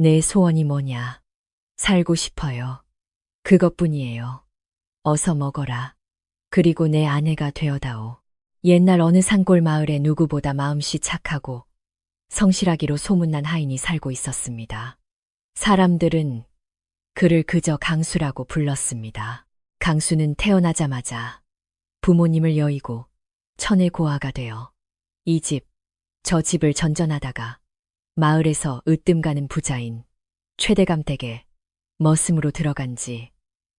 내 소원이 뭐냐? 살고 싶어요. 그것뿐이에요. 어서 먹어라. 그리고 내 아내가 되어다오. 옛날 어느 산골 마을에 누구보다 마음씨 착하고 성실하기로 소문난 하인이 살고 있었습니다. 사람들은 그를 그저 강수라고 불렀습니다. 강수는 태어나자마자 부모님을 여의고 천의 고아가 되어 이 집, 저 집을 전전하다가 마을에서 으뜸 가는 부자인 최대감 댁에 머슴으로 들어간 지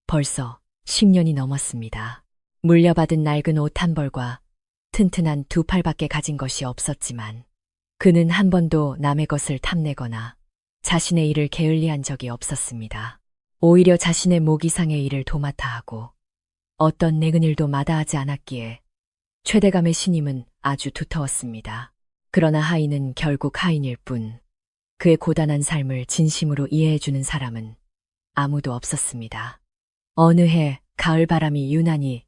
벌써 10년이 넘었습니다. 물려받은 낡은 옷 한 벌과 튼튼한 두 팔밖에 가진 것이 없었지만 그는 한 번도 남의 것을 탐내거나 자신의 일을 게을리한 적이 없었습니다. 오히려 자신의 목 이상의 일을 도맡아 하고 어떤 내근 일도 마다하지 않았기에 최대감의 신임은 아주 두터웠습니다. 그러나 하인은 결국 하인일 뿐 그의 고단한 삶을 진심으로 이해해주는 사람은 아무도 없었습니다. 어느 해 가을바람이 유난히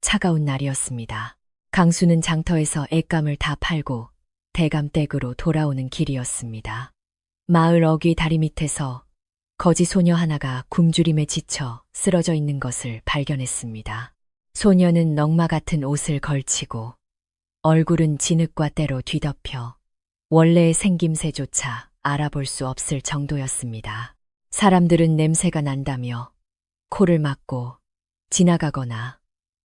차가운 날이었습니다. 강수는 장터에서 액감을 다 팔고 대감댁으로 돌아오는 길이었습니다. 마을 어귀 다리 밑에서 거지 소녀 하나가 굶주림에 지쳐 쓰러져 있는 것을 발견했습니다. 소녀는 넝마 같은 옷을 걸치고 얼굴은 진흙과 때로 뒤덮여 원래의 생김새조차 알아볼 수 없을 정도였습니다. 사람들은 냄새가 난다며 코를 막고 지나가거나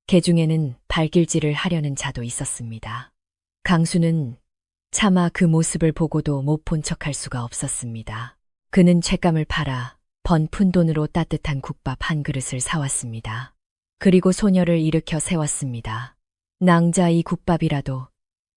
개중에는 발길질을 하려는 자도 있었습니다. 강수는 차마 그 모습을 보고도 못 본 척할 수가 없었습니다. 그는 죗감을 팔아 번 푼돈으로 따뜻한 국밥 한 그릇을 사왔습니다. 그리고 소녀를 일으켜 세웠습니다. 낭자 이 국밥이라도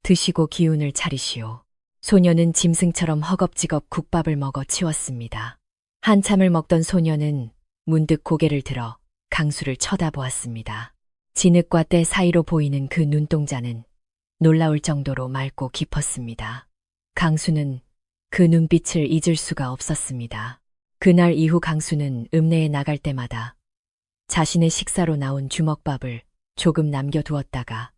드시고 기운을 차리시오. 소녀는 짐승처럼 허겁지겁 국밥을 먹어 치웠습니다. 한참을 먹던 소녀는 문득 고개를 들어 강수를 쳐다보았습니다. 진흙과 때 사이로 보이는 그 눈동자는 놀라울 정도로 맑고 깊었습니다. 강수는 그 눈빛을 잊을 수가 없었습니다. 그날 이후 강수는 읍내에 나갈 때마다 자신의 식사로 나온 주먹밥을 조금 남겨두었다가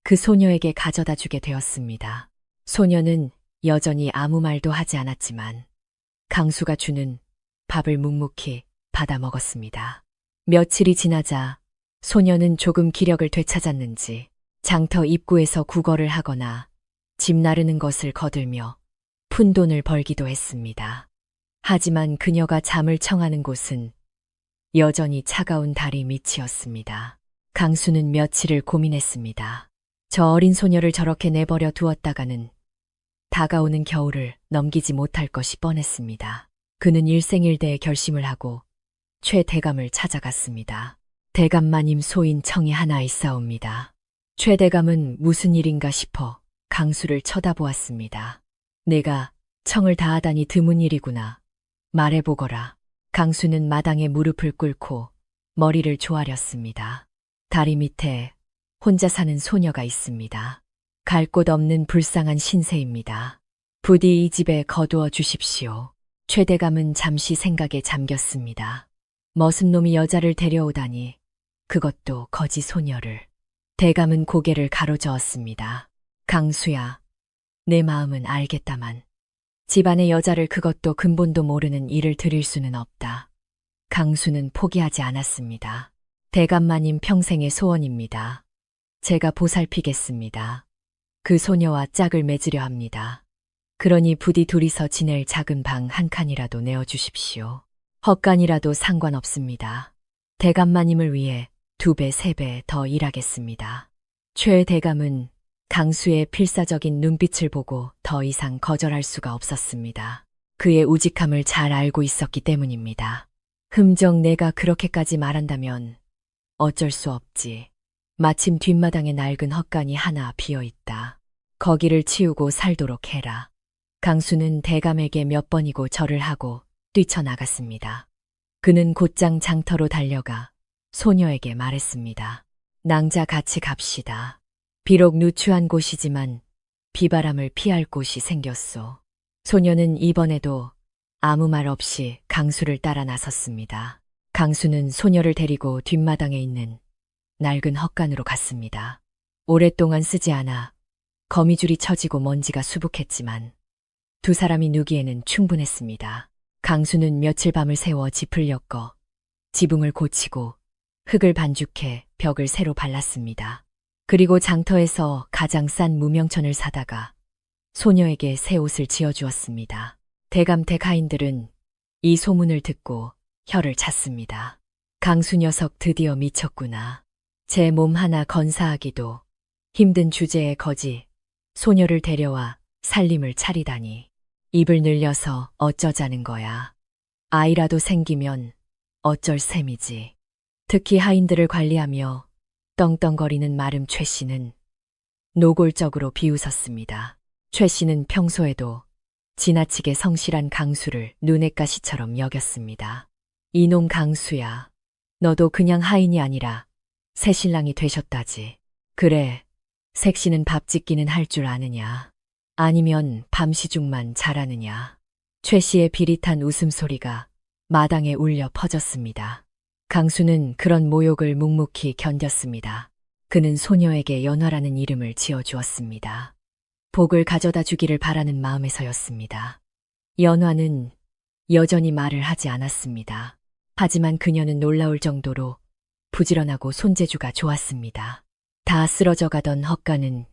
그 소녀에게 가져다 주게 되었습니다. 소녀는 여전히 아무 말도 하지 않았지만 강수가 주는 밥을 묵묵히 받아 먹었습니다. 며칠이 지나자 소녀는 조금 기력을 되찾았는지 장터 입구에서 구걸을 하거나 집 나르는 것을 거들며 푼돈을 벌기도 했습니다. 하지만 그녀가 잠을 청하는 곳은 여전히 차가운 다리 밑이었습니다. 강수는 며칠을 고민했습니다. 저 어린 소녀를 저렇게 내버려 두었다가는 다가오는 겨울을 넘기지 못할 것이 뻔했습니다. 그는 일생일대의 결심을 하고 최 대감을 찾아갔습니다. 대감마님 소인 청이 하나 있사옵니다. 최 대감은 무슨 일인가 싶어 강수를 쳐다보았습니다. 내가 청을 다하다니 드문 일이구나. 말해보거라. 강수는 마당에 무릎을 꿇고 머리를 조아렸습니다. 다리 밑에 혼자 사는 소녀가 있습니다. 갈 곳 없는 불쌍한 신세입니다. 부디 이 집에 거두어 주십시오. 최 대감은 잠시 생각에 잠겼습니다. 머슴놈이 여자를 데려오다니 그것도 거지 소녀를. 대감은 고개를 가로저었습니다. 강수야, 내 마음은 알겠다만 집안의 여자를 그것도 근본도 모르는 일을 들일 수는 없다. 강수는 포기하지 않았습니다. 대감마님 평생의 소원입니다. 제가 보살피겠습니다. 그 소녀와 짝을 맺으려 합니다. 그러니 부디 둘이서 지낼 작은 방 한 칸이라도 내어주십시오. 헛간이라도 상관없습니다. 대감마님을 위해 2배, 3배 더 일하겠습니다. 최 대감은 강수의 필사적인 눈빛을 보고 더 이상 거절할 수가 없었습니다. 그의 우직함을 잘 알고 있었기 때문입니다. 흠정 내가 그렇게까지 말한다면 어쩔 수 없지. 마침 뒷마당에 낡은 헛간이 하나 비어있다. 거기를 치우고 살도록 해라. 강수는 대감에게 몇 번이고 절을 하고 뛰쳐나갔습니다. 그는 곧장 장터로 달려가 소녀에게 말했습니다. 낭자 같이 갑시다. 비록 누추한 곳이지만 비바람을 피할 곳이 생겼소. 소녀는 이번에도 아무 말 없이 강수를 따라 나섰습니다. 강수는 소녀를 데리고 뒷마당에 있는 낡은 헛간으로 갔습니다. 오랫동안 쓰지 않아 거미줄이 처지고 먼지가 수북했지만 두 사람이 누기에는 충분했습니다. 강수는 며칠 밤을 새워 짚을 엮어 지붕을 고치고 흙을 반죽해 벽을 새로 발랐습니다. 그리고 장터에서 가장 싼 무명천을 사다가 소녀에게 새 옷을 지어주었습니다. 대감택 하인들은 이 소문을 듣고 혀를 찼습니다. 강수 녀석 드디어 미쳤구나. 제 몸 하나 건사하기도 힘든 주제에 거지 소녀를 데려와 살림을 차리다니. 입을 늘려서 어쩌자는 거야. 아이라도 생기면 어쩔 셈이지. 특히 하인들을 관리하며 떵떵거리는 마름 최 씨는 노골적으로 비웃었습니다. 최 씨는 평소에도 지나치게 성실한 강수를 눈엣 가시처럼 여겼습니다. 이놈 강수야. 너도 그냥 하인이 아니라 새신랑이 되셨다지. 그래, 색시는 밥 짓기는 할 줄 아느냐. 아니면 밤시중만 잘하느냐. 최 씨의 비릿한 웃음소리가 마당에 울려 퍼졌습니다. 강수는 그런 모욕을 묵묵히 견뎠습니다. 그는 소녀에게 연화라는 이름을 지어주었습니다. 복을 가져다 주기를 바라는 마음에서였습니다. 연화는 여전히 말을 하지 않았습니다. 하지만 그녀는 놀라울 정도로 부지런하고 손재주가 좋았습니다. 다 쓰러져 가던 헛간은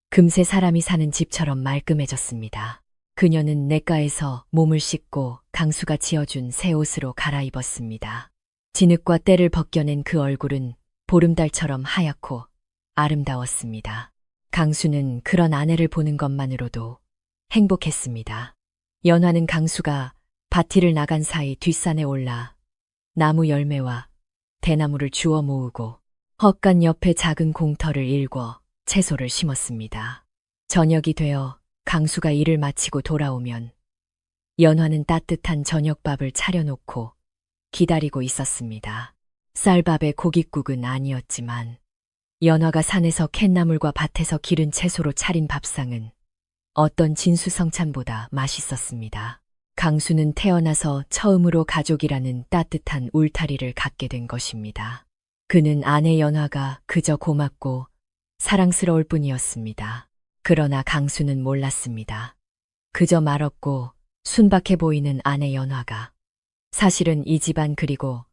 금세 사람이 사는 집처럼 말끔해졌습니다. 그녀는 냇가에서 몸을 씻고 강수가 지어준 새 옷으로 갈아입었습니다. 진흙과 때를 벗겨낸 그 얼굴은 보름달처럼 하얗고 아름다웠습니다. 강수는 그런 아내를 보는 것만으로도 행복했습니다. 연화는 강수가 밭일을 나간 사이 뒷산에 올라 나무 열매와 대나무를 주워 모으고 헛간 옆에 작은 공터를 일궈 채소를 심었습니다. 저녁이 되어 강수가 일을 마치고 돌아오면 연화는 따뜻한 저녁밥을 차려놓고 기다리고 있었습니다. 쌀밥에 고깃국은 아니었지만 연화가 산에서 캔나물과 밭에서 기른 채소로 차린 밥상은 어떤 진수성찬보다 맛있었습니다. 강수는 태어나서 처음으로 가족이라는 따뜻한 울타리를 갖게 된 것입니다. 그는 아내 연화가 그저 고맙고 사랑스러울 뿐이었습니다. 그러나 강수는 몰랐습니다. 그저 말없고 순박해 보이는 아내 연화가 사실은 이 집안 그리고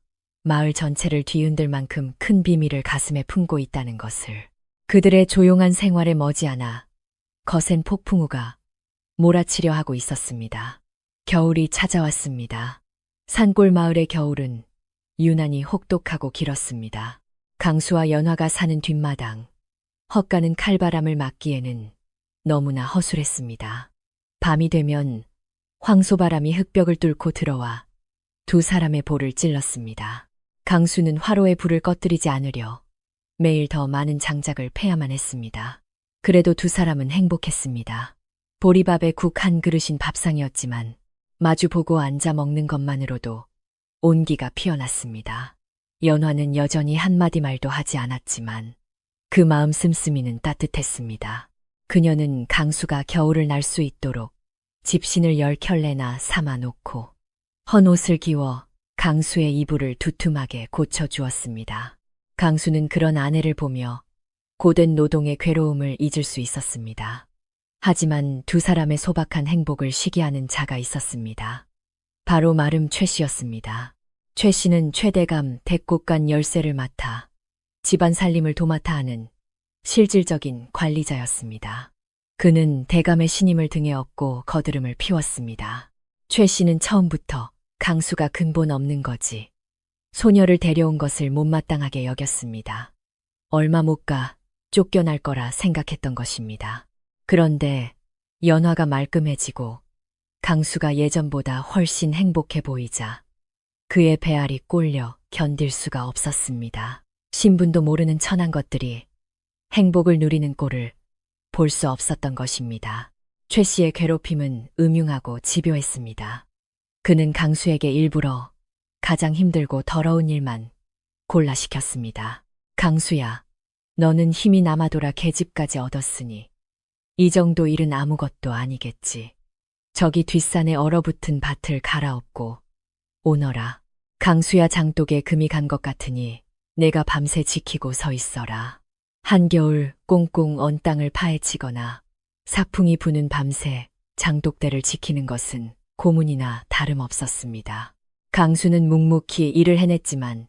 마을 전체를 뒤흔들 만큼 큰 비밀을 가슴에 품고 있다는 것을. 그들의 조용한 생활에 머지않아 거센 폭풍우가 몰아치려 하고 있었습니다. 겨울이 찾아왔습니다. 산골 마을의 겨울은 유난히 혹독하고 길었습니다. 강수와 연화가 사는 뒷마당, 헛가는 칼바람을 맞기에는 너무나 허술했습니다. 밤이 되면 황소바람이 흙벽을 뚫고 들어와 두 사람의 볼을 찔렀습니다. 강수는 화로에 불을 꺼뜨리지 않으려 매일 더 많은 장작을 패야만 했습니다. 그래도 두 사람은 행복했습니다. 보리밥에 국 한 그릇인 밥상이었지만 마주보고 앉아 먹는 것만으로도 온기가 피어났습니다. 연화는 여전히 한마디 말도 하지 않았지만 그 마음 씀씀이는 따뜻했습니다. 그녀는 강수가 겨울을 날 수 있도록 집신을 10켤레나 삼아 놓고 헌 옷을 기워 강수의 이불을 두툼하게 고쳐주었습니다. 강수는 그런 아내를 보며 고된 노동의 괴로움을 잊을 수 있었습니다. 하지만 두 사람의 소박한 행복을 시기하는 자가 있었습니다. 바로 마름 최 씨였습니다. 최 씨는 최대감 대꽃간 열쇠를 맡아 집안 살림을 도맡아 하는 실질적인 관리자였습니다. 그는 대감의 신임을 등에 업고 거드름을 피웠습니다. 최 씨는 처음부터 강수가 근본 없는 거지 소녀를 데려온 것을 못마땅하게 여겼습니다. 얼마 못 가 쫓겨날 거라 생각했던 것입니다. 그런데 연화가 말끔해지고 강수가 예전보다 훨씬 행복해 보이자 그의 배알이 꼴려 견딜 수가 없었습니다. 신분도 모르는 천한 것들이 행복을 누리는 꼴을 볼 수 없었던 것입니다. 최 씨의 괴롭힘은 음흉하고 집요했습니다. 그는 강수에게 일부러 가장 힘들고 더러운 일만 골라 시켰습니다. 강수야, 너는 힘이 남아돌아 계집까지 얻었으니 이 정도 일은 아무것도 아니겠지. 저기 뒷산에 얼어붙은 밭을 갈아엎고 오너라. 강수야, 장독에 금이 간 것 같으니 내가 밤새 지키고 서 있어라. 한겨울 꽁꽁 언 땅을 파헤치거나 사풍이 부는 밤새 장독대를 지키는 것은 고문이나 다름없었습니다. 강수는 묵묵히 일을 해냈지만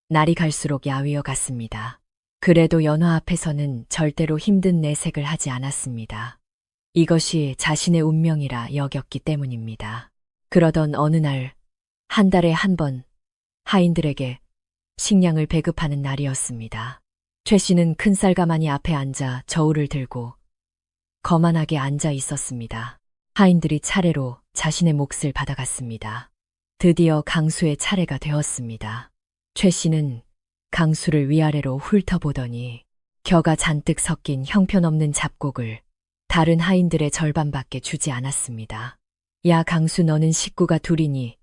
날이 갈수록 야위어 갔습니다. 그래도 연화 앞에서는 절대로 힘든 내색을 하지 않았습니다. 이것이 자신의 운명이라 여겼기 때문입니다. 그러던 어느 날, 한 달에 한 번 하인들에게 식량을 배급하는 날이었습니다. 최 씨는 큰 쌀가마니 앞에 앉아 저울을 들고 거만하게 앉아 있었습니다. 하인들이 차례로 자신의 몫을 받아갔습니다. 드디어 강수의 차례가 되었습니다. 최 씨는 강수를 위아래로 훑어보더니 겨가 잔뜩 섞인 형편없는 잡곡을 다른 하인들의 절반밖에 주지 않았습니다. 야, 강수, 너는 식구가 둘이니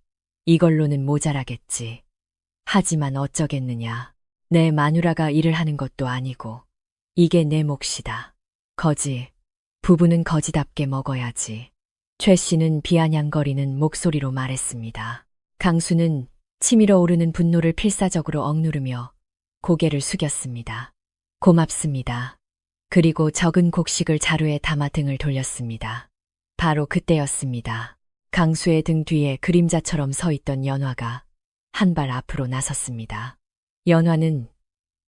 이걸로는 모자라겠지. 하지만 어쩌겠느냐. 내 마누라가 일을 하는 것도 아니고 이게 내 몫이다. 거지. 부부는 거지답게 먹어야지. 최 씨는 비아냥거리는 목소리로 말했습니다. 강수는 치밀어 오르는 분노를 필사적으로 억누르며 고개를 숙였습니다. 고맙습니다. 그리고 적은 곡식을 자루에 담아 등을 돌렸습니다. 바로 그때였습니다. 강수의 등 뒤에 그림자처럼 서 있던 연화가 한 발 앞으로 나섰습니다. 연화는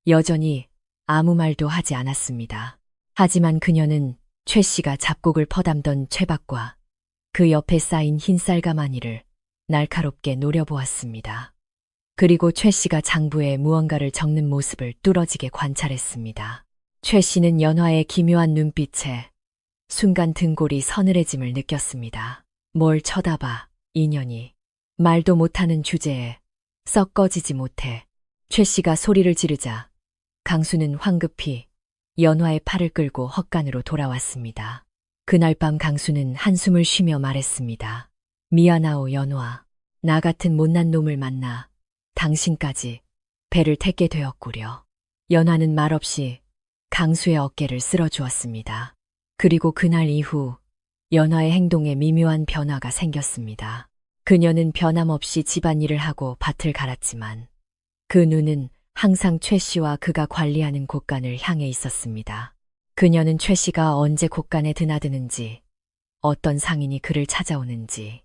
여전히 아무 말도 하지 않았습니다. 하지만 그녀는 최 씨가 잡곡을 퍼담던 채박과 그 옆에 쌓인 흰 쌀가마니를 날카롭게 노려보았습니다. 그리고 최 씨가 장부에 무언가를 적는 모습을 뚫어지게 관찰했습니다. 최 씨는 연화의 기묘한 눈빛에 순간 등골이 서늘해짐을 느꼈습니다. 뭘 쳐다봐, 인연이. 말도 못하는 주제에 썩 꺼지지 못해. 최 씨가 소리를 지르자 강수는 황급히 연화의 팔을 끌고 헛간으로 돌아왔습니다. 그날 밤 강수는 한숨을 쉬며 말했습니다. 미안하오, 연화. 나 같은 못난 놈을 만나 당신까지 배를 텄게 되었구려. 연화는 말없이 강수의 어깨를 쓸어주었습니다. 그리고 그날 이후 연화의 행동에 미묘한 변화가 생겼습니다. 그녀는 변함없이 집안일을 하고 밭을 갈았지만 그 눈은 항상 최 씨와 그가 관리하는 곳간을 향해 있었습니다. 그녀는 최 씨가 언제 곳간에 드나드는지, 어떤 상인이 그를 찾아오는지,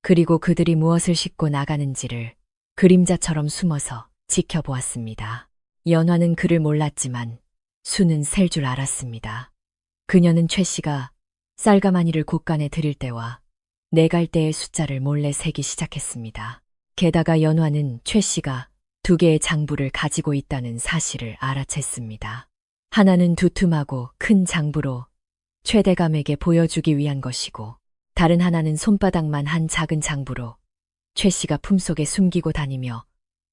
그리고 그들이 무엇을 싣고 나가는지를 그림자처럼 숨어서 지켜보았습니다. 연화는 그를 몰랐지만 수는 셀 줄 알았습니다. 그녀는 최 씨가 쌀가마니를 곳간에 들일 때와 내갈 때의 숫자를 몰래 세기 시작했습니다. 게다가 연화는 최 씨가 2개의 장부를 가지고 있다는 사실을 알아챘습니다. 하나는 두툼하고 큰 장부로 최대감에게 보여주기 위한 것이고, 다른 하나는 손바닥만 한 작은 장부로 최 씨가 품속에 숨기고 다니며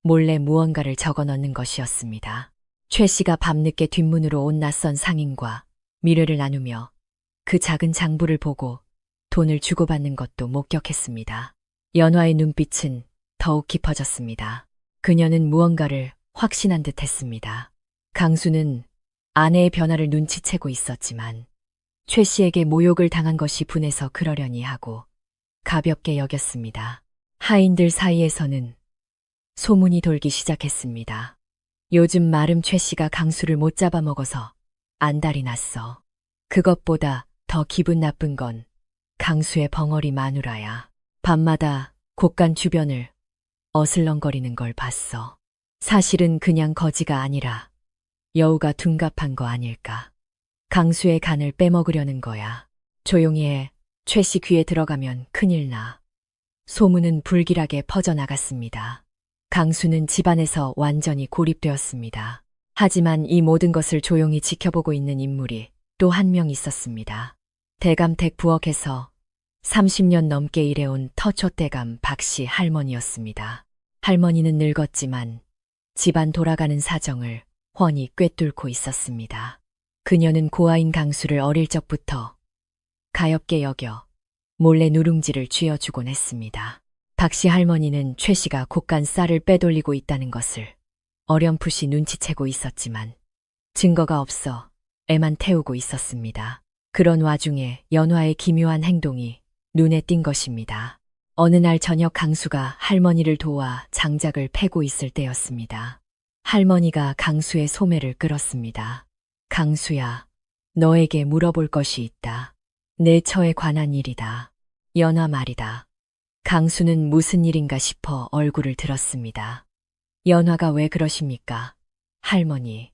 몰래 무언가를 적어 넣는 것이었습니다. 최 씨가 밤늦게 뒷문으로 온 낯선 상인과 미래를 나누며 그 작은 장부를 보고 돈을 주고받는 것도 목격했습니다. 연화의 눈빛은 더욱 깊어졌습니다. 그녀는 무언가를 확신한 듯 했습니다. 강수는 아내의 변화를 눈치채고 있었지만 최 씨에게 모욕을 당한 것이 분해서 그러려니 하고 가볍게 여겼습니다. 하인들 사이에서는 소문이 돌기 시작했습니다. 요즘 마름 최 씨가 강수를 못 잡아먹어서 안달이 났어. 그것보다 더 기분 나쁜 건 강수의 벙어리 마누라야. 밤마다 곳간 주변을 어슬렁거리는 걸 봤어. 사실은 그냥 거지가 아니라 여우가 둔갑한 거 아닐까. 강수의 간을 빼먹으려는 거야. 조용히 해. 최 씨 귀에 들어가면 큰일 나. 소문은 불길하게 퍼져나갔습니다. 강수는 집안에서 완전히 고립되었습니다. 하지만 이 모든 것을 조용히 지켜보고 있는 인물이 또 한 명 있었습니다. 대감댁 부엌에서 30년 넘게 일해온 터초대감 박씨 할머니였습니다. 할머니는 늙었지만 집안 돌아가는 사정을 훤히 꿰뚫고 있었습니다. 그녀는 고아인 강수를 어릴 적부터 가엾게 여겨 몰래 누룽지를 쥐어주곤 했습니다. 박씨 할머니는 최 씨가 곳간 쌀을 빼돌리고 있다는 것을 어렴풋이 눈치채고 있었지만 증거가 없어 애만 태우고 있었습니다. 그런 와중에 연화의 기묘한 행동이 눈에 띈 것입니다. 어느 날 저녁 강수가 할머니를 도와 장작을 패고 있을 때였습니다. 할머니가 강수의 소매를 끌었습니다. 강수야, 너에게 물어볼 것이 있다. 내 처에 관한 일이다. 연화 말이다. 강수는 무슨 일인가 싶어 얼굴을 들었습니다. 연화가 왜 그러십니까? 할머니.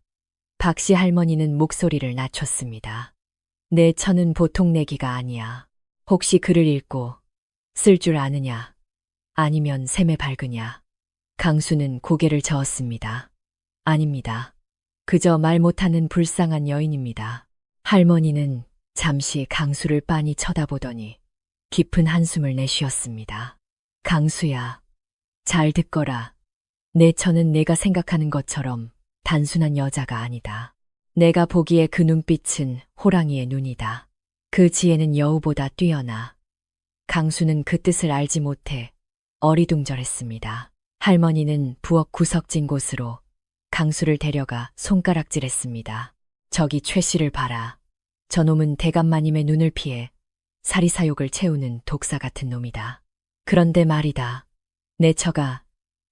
박씨 할머니는 목소리를 낮췄습니다. 내 처는 보통 내기가 아니야. 혹시 글을 읽고 쓸 줄 아느냐? 아니면 셈에 밝으냐? 강수는 고개를 저었습니다. 아닙니다. 그저 말 못하는 불쌍한 여인입니다. 할머니는 잠시 강수를 빤히 쳐다보더니 깊은 한숨을 내쉬었습니다. 강수야, 잘 듣거라. 내 처는 내가 생각하는 것처럼 단순한 여자가 아니다. 내가 보기에 그 눈빛은 호랑이의 눈이다. 그 지혜는 여우보다 뛰어나. 강수는 그 뜻을 알지 못해 어리둥절했습니다. 할머니는 부엌 구석진 곳으로 강수를 데려가 손가락질했습니다. 저기 최 씨를 봐라. 저놈은 대감마님의 눈을 피해 사리사욕을 채우는 독사 같은 놈이다. 그런데 말이다. 내 처가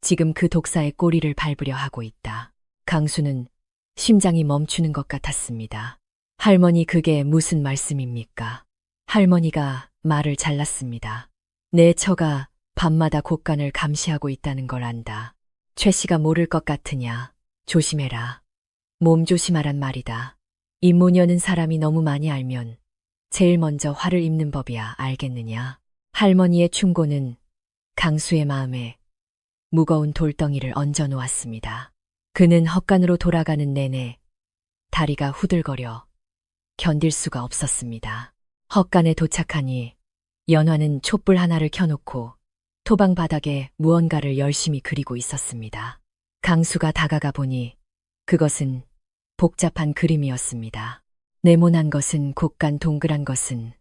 지금 그 독사의 꼬리를 밟으려 하고 있다. 강수는 심장이 멈추는 것 같았습니다. 할머니, 그게 무슨 말씀입니까? 할머니가 말을 잘랐습니다. 내 처가 밤마다 곳간을 감시하고 있다는 걸 안다. 최 씨가 모를 것 같으냐? 조심해라. 몸 조심하란 말이다. 이 모녀는 사람이 너무 많이 알면 제일 먼저 화를 입는 법이야, 알겠느냐? 할머니의 충고는 강수의 마음에 무거운 돌덩이를 얹어 놓았습니다. 그는 헛간으로 돌아가는 내내 다리가 후들거려 견딜 수가 없었습니다. 헛간에 도착하니 연화는 촛불 하나를 켜놓고 토방 바닥에 무언가를 열심히 그리고 있었습니다. 강수가 다가가 보니 그것은 복잡한 그림이었습니다. 네모난 것은 곡간, 동그란 것은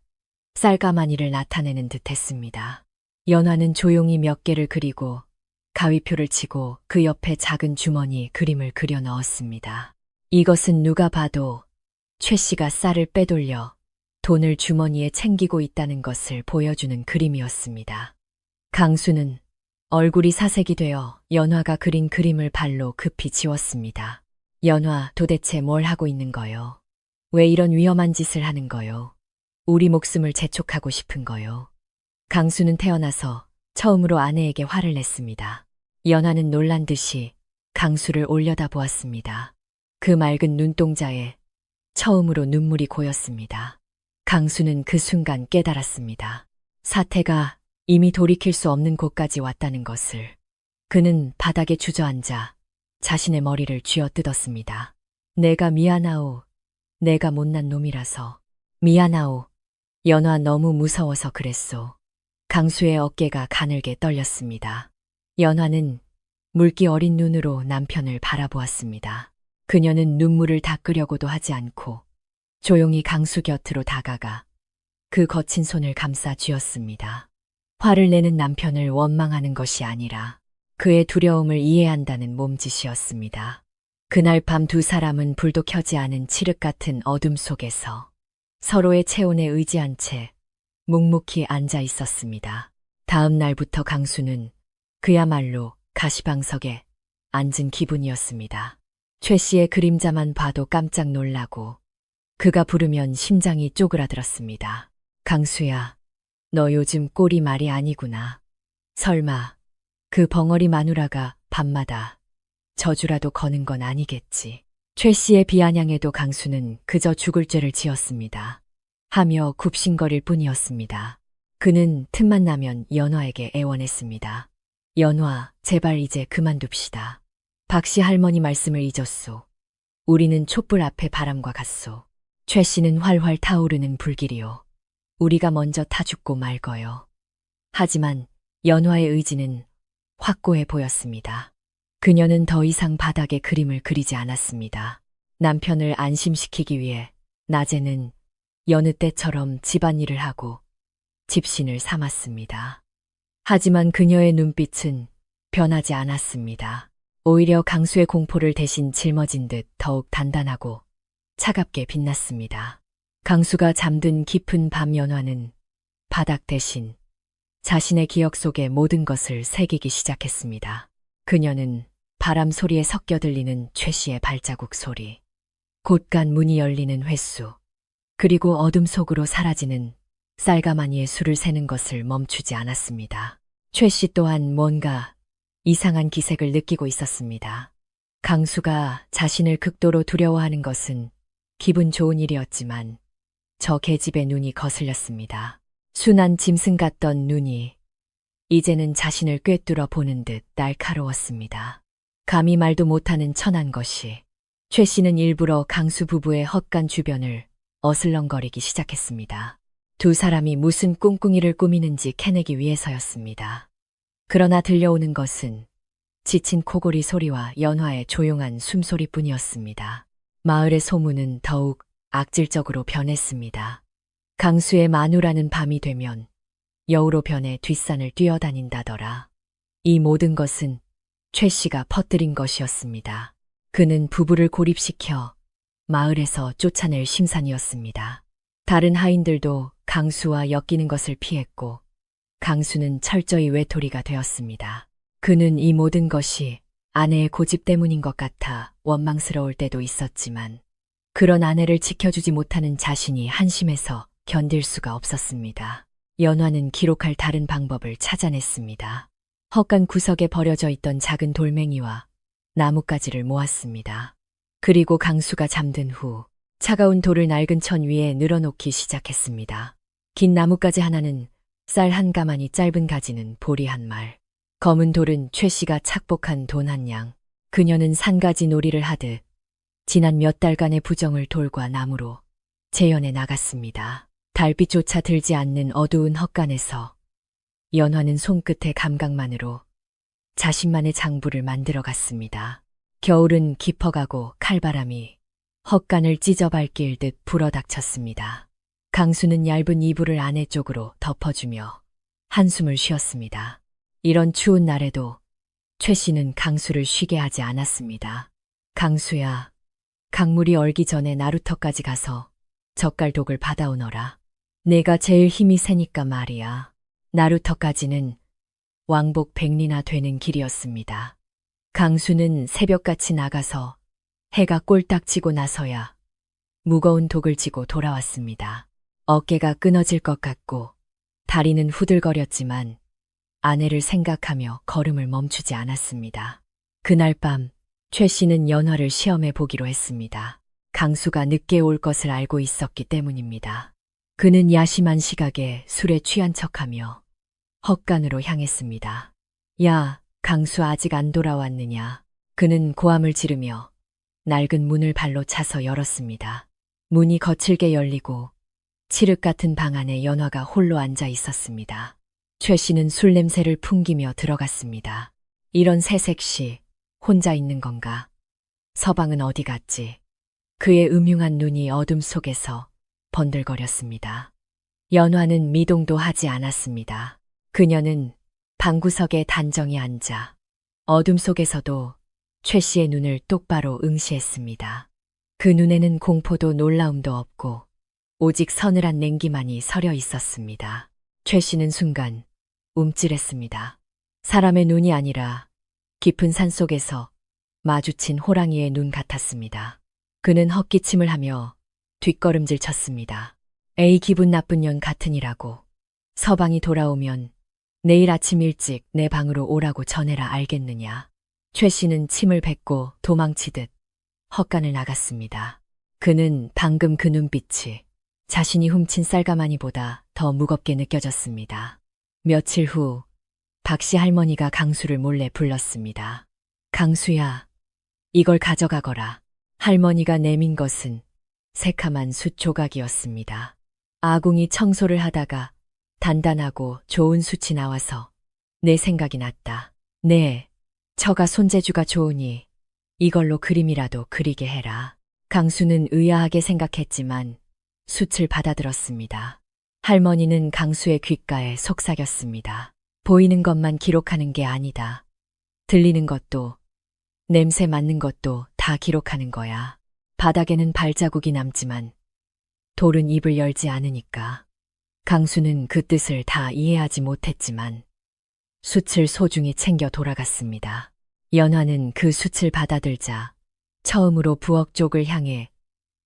쌀가마니를 나타내는 듯 했습니다. 연화는 조용히 몇 개를 그리고 가위표를 치고 그 옆에 작은 주머니 그림을 그려 넣었습니다. 이것은 누가 봐도 최 씨가 쌀을 빼돌려 돈을 주머니에 챙기고 있다는 것을 보여주는 그림이었습니다. 강수는 얼굴이 사색이 되어 연화가 그린 그림을 발로 급히 지웠습니다. 연화, 도대체 뭘 하고 있는 거요? 왜 이런 위험한 짓을 하는 거요? 우리 목숨을 재촉하고 싶은 거요? 강수는 태어나서 처음으로 아내에게 화를 냈습니다. 연화는 놀란 듯이 강수를 올려다보았습니다. 그 맑은 눈동자에 처음으로 눈물이 고였습니다. 강수는 그 순간 깨달았습니다. 사태가 이미 돌이킬 수 없는 곳까지 왔다는 것을. 그는 바닥에 주저앉아 자신의 머리를 쥐어뜯었습니다. 내가 미안하오. 내가 못난 놈이라서. 미안하오. 연화, 너무 무서워서 그랬소. 강수의 어깨가 가늘게 떨렸습니다. 연화는 물기 어린 눈으로 남편을 바라보았습니다. 그녀는 눈물을 닦으려고도 하지 않고 조용히 강수 곁으로 다가가 그 거친 손을 감싸 쥐었습니다. 화를 내는 남편을 원망하는 것이 아니라 그의 두려움을 이해한다는 몸짓이었습니다. 그날 밤 두 사람은 불도 켜지 않은 칠흑 같은 어둠 속에서 서로의 체온에 의지한 채 묵묵히 앉아 있었습니다. 다음 날부터 강수는 그야말로 가시방석에 앉은 기분이었습니다. 최 씨의 그림자만 봐도 깜짝 놀라고 그가 부르면 심장이 쪼그라들었습니다. 강수야, 너 요즘 꼴이 말이 아니구나. 설마 그 벙어리 마누라가 밤마다 저주라도 거는 건 아니겠지. 최 씨의 비아냥에도 강수는 그저 죽을 죄를 지었습니다. 하며 굽신거릴 뿐이었습니다. 그는 틈만 나면 연화에게 애원했습니다. 연화, 제발 이제 그만둡시다. 박씨 할머니 말씀을 잊었소. 우리는 촛불 앞에 바람과 같소. 최 씨는 활활 타오르는 불길이요. 우리가 먼저 타 죽고 말거요. 하지만 연화의 의지는 확고해 보였습니다. 그녀는 더 이상 바닥에 그림을 그리지 않았습니다. 남편을 안심시키기 위해 낮에는 여느 때처럼 집안일을 하고 집신을 삼았습니다. 하지만 그녀의 눈빛은 변하지 않았습니다. 오히려 강수의 공포를 대신 짊어진 듯 더욱 단단하고 차갑게 빛났습니다. 강수가 잠든 깊은 밤, 연화는 바닥 대신 자신의 기억 속의 모든 것을 새기기 시작했습니다. 그녀는 바람 소리에 섞여 들리는 최 씨의 발자국 소리, 곳간 문이 열리는 횟수, 그리고 어둠 속으로 사라지는 쌀가마니의 수를 세는 것을 멈추지 않았습니다. 최 씨 또한 뭔가 이상한 기색을 느끼고 있었습니다. 강수가 자신을 극도로 두려워하는 것은 기분 좋은 일이었지만 저 계집의 눈이 거슬렸습니다. 순한 짐승 같던 눈이 이제는 자신을 꿰뚫어 보는 듯 날카로웠습니다. 감히 말도 못하는 천한 것이 최 씨는 일부러 강수 부부의 헛간 주변을 어슬렁거리기 시작했습니다. 두 사람이 무슨 꿍꿍이를 꾸미는지 캐내기 위해서였습니다. 그러나 들려오는 것은 지친 코골이 소리와 연화의 조용한 숨소리뿐이었습니다. 마을의 소문은 더욱 악질적으로 변했습니다. 강수의 마누라는 밤이 되면 여우로 변해 뒷산을 뛰어다닌다더라. 이 모든 것은 최 씨가 퍼뜨린 것이었습니다. 그는 부부를 고립시켜 마을에서 쫓아낼 심산이었습니다. 다른 하인들도 강수와 엮이는 것을 피했고 강수는 철저히 외톨이가 되었습니다. 그는 이 모든 것이 아내의 고집 때문인 것 같아 원망스러울 때도 있었지만 그런 아내를 지켜주지 못하는 자신이 한심해서 견딜 수가 없었습니다. 연화는 기록할 다른 방법을 찾아냈습니다. 헛간 구석에 버려져 있던 작은 돌멩이와 나뭇가지를 모았습니다. 그리고 강수가 잠든 후 차가운 돌을 낡은 천 위에 늘어놓기 시작했습니다. 긴 나뭇가지 하나는 쌀 한 가마니, 짧은 가지는 보리 한 말. 검은 돌은 최 씨가 착복한 돈 한 양. 그녀는 산가지 놀이를 하듯 지난 몇 달간의 부정을 돌과 나무로 재현해 나갔습니다. 달빛조차 들지 않는 어두운 헛간에서 연화는 손끝의 감각만으로 자신만의 장부를 만들어 갔습니다. 겨울은 깊어가고 칼바람이 헛간을 찢어 밟길 듯 불어닥쳤습니다. 강수는 얇은 이불을 아내 쪽으로 덮어주며 한숨을 쉬었습니다. 이런 추운 날에도 최 씨는 강수를 쉬게 하지 않았습니다. 강수야, 강물이 얼기 전에 나루터까지 가서 젓갈독을 받아오너라. 내가 제일 힘이 세니까 말이야. 나루터까지는 왕복 100리나 되는 길이었습니다. 강수는 새벽같이 나가서 해가 꼴딱 지고 나서야 무거운 독을 지고 돌아왔습니다. 어깨가 끊어질 것 같고 다리는 후들거렸지만 아내를 생각하며 걸음을 멈추지 않았습니다. 그날 밤 최 씨는 연화를 시험해 보기로 했습니다. 강수가 늦게 올 것을 알고 있었기 때문입니다. 그는 야심한 시각에 술에 취한 척하며 헛간으로 향했습니다. 야, 강수 아직 안 돌아왔느냐. 그는 고함을 지르며 낡은 문을 발로 차서 열었습니다. 문이 거칠게 열리고 칠흑 같은 방 안에 연화가 홀로 앉아 있었습니다. 최 씨는 술 냄새를 풍기며 들어갔습니다. 이런 새색시 혼자 있는 건가? 서방은 어디 갔지? 그의 음흉한 눈이 어둠 속에서 번들거렸습니다. 연화는 미동도 하지 않았습니다. 그녀는 방구석에 단정히 앉아 어둠 속에서도 최 씨의 눈을 똑바로 응시했습니다. 그 눈에는 공포도 놀라움도 없고 오직 서늘한 냉기만이 서려 있었습니다. 최 씨는 순간 움찔했습니다. 사람의 눈이 아니라 깊은 산속에서 마주친 호랑이의 눈 같았습니다. 그는 헛기침을 하며 뒷걸음질 쳤습니다. 에이, 기분 나쁜 년 같으니라고. 서방이 돌아오면 내일 아침 일찍 내 방으로 오라고 전해라, 알겠느냐. 최 씨는 침을 뱉고 도망치듯 헛간을 나갔습니다. 그는 방금 그 눈빛이 자신이 훔친 쌀가마니보다 더 무겁게 느껴졌습니다. 며칠 후 박씨 할머니가 강수를 몰래 불렀습니다. 강수야, 이걸 가져가거라. 할머니가 내민 것은 새카만 숯 조각이었습니다. 아궁이 청소를 하다가 단단하고 좋은 숯이 나와서 내 생각이 났다. 네, 처가 손재주가 좋으니 이걸로 그림이라도 그리게 해라. 강수는 의아하게 생각했지만 숯을 받아들었습니다. 할머니는 강수의 귓가에 속삭였습니다. 보이는 것만 기록하는 게 아니다. 들리는 것도, 냄새 맡는 것도 다 기록하는 거야. 바닥에는 발자국이 남지만 돌은 입을 열지 않으니까. 강수는 그 뜻을 다 이해하지 못했지만 숯을 소중히 챙겨 돌아갔습니다. 연화는 그 숯을 받아들자 처음으로 부엌 쪽을 향해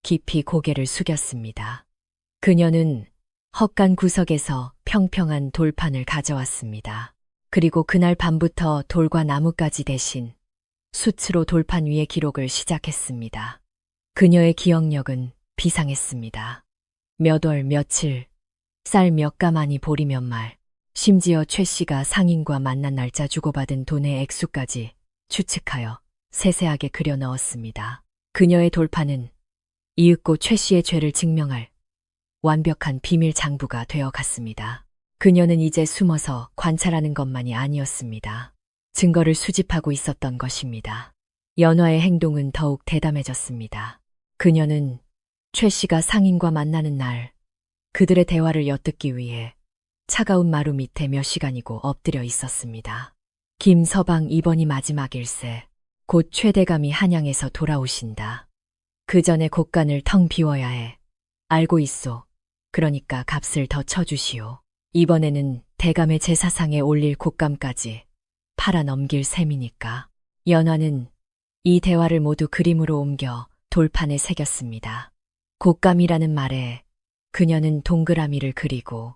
깊이 고개를 숙였습니다. 그녀는 헛간 구석에서 평평한 돌판을 가져왔습니다. 그리고 그날 밤부터 돌과 나뭇가지 대신 숯으로 돌판 위에 기록을 시작했습니다. 그녀의 기억력은 비상했습니다. 몇 월 며칠, 쌀 몇 가마니 보리 몇 말, 심지어 최 씨가 상인과 만난 날짜 주고받은 돈의 액수까지 추측하여 세세하게 그려 넣었습니다. 그녀의 돌판은 이윽고 최 씨의 죄를 증명할 완벽한 비밀 장부가 되어 갔습니다. 그녀는 이제 숨어서 관찰하는 것만이 아니었습니다. 증거를 수집하고 있었던 것입니다. 연화의 행동은 더욱 대담해졌습니다. 그녀는 최 씨가 상인과 만나는 날 그들의 대화를 엿듣기 위해 차가운 마루 밑에 몇 시간이고 엎드려 있었습니다. 김서방 이번이 마지막 일세. 곧 최대감이 한양에서 돌아오신다. 그 전에 곳간을 텅 비워야 해. 알고 있소. 그러니까 값을 더 쳐주시오. 이번에는 대감의 제사상에 올릴 곶감까지 팔아 넘길 셈이니까. 연화는 이 대화를 모두 그림으로 옮겨 돌판에 새겼습니다. 곶감이라는 말에 그녀는 동그라미를 그리고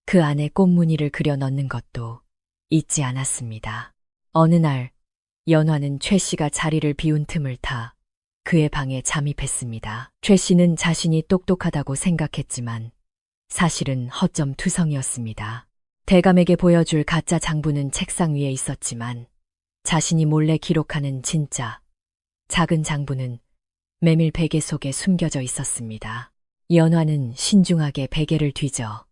그 안에 꽃무늬를 그려 넣는 것도 잊지 않았습니다. 어느 날 연화는 최 씨가 자리를 비운 틈을 타 그의 방에 잠입했습니다. 최 씨는 자신이 똑똑하다고 생각했지만 사실은 허점투성이었습니다. 대감에게 보여줄 가짜 장부는 책상 위에 있었지만 자신이 몰래 기록하는 진짜 작은 장부는 메밀 베개 속에 숨겨져 있었습니다. 연화는 신중하게 베개를 뒤져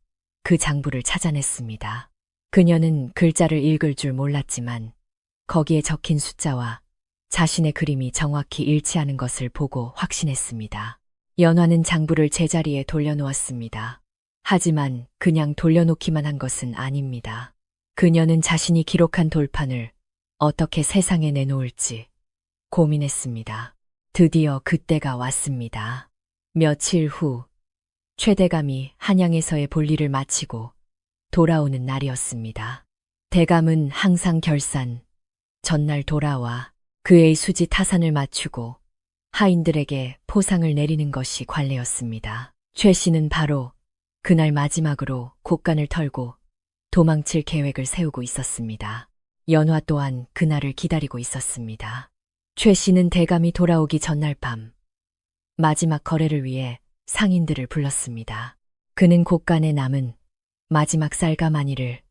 그 장부를 찾아냈습니다. 그녀는 글자를 읽을 줄 몰랐지만 거기에 적힌 숫자와 자신의 그림이 정확히 일치하는 것을 보고 확신했습니다. 연화는 장부를 제자리에 돌려놓았습니다. 하지만 그냥 돌려놓기만 한 것은 아닙니다. 그녀는 자신이 기록한 돌판을 어떻게 세상에 내놓을지 고민했습니다. 드디어 그때가 왔습니다. 며칠 후 최대감이 한양에서의 볼일을 마치고 돌아오는 날이었습니다. 대감은 항상 결산 전날 돌아와 그의 수지 타산을 맞추고 하인들에게 포상을 내리는 것이 관례였습니다. 최 씨는 바로 그날 마지막으로 곶간을 털고 도망칠 계획을 세우고 있었습니다. 연화 또한 그날을 기다리고 있었습니다. 최 씨는 대감이 돌아오기 전날 밤 마지막 거래를 위해 상인들을 불렀습니다. 그는 곶간에 남은 마지막 쌀가마니를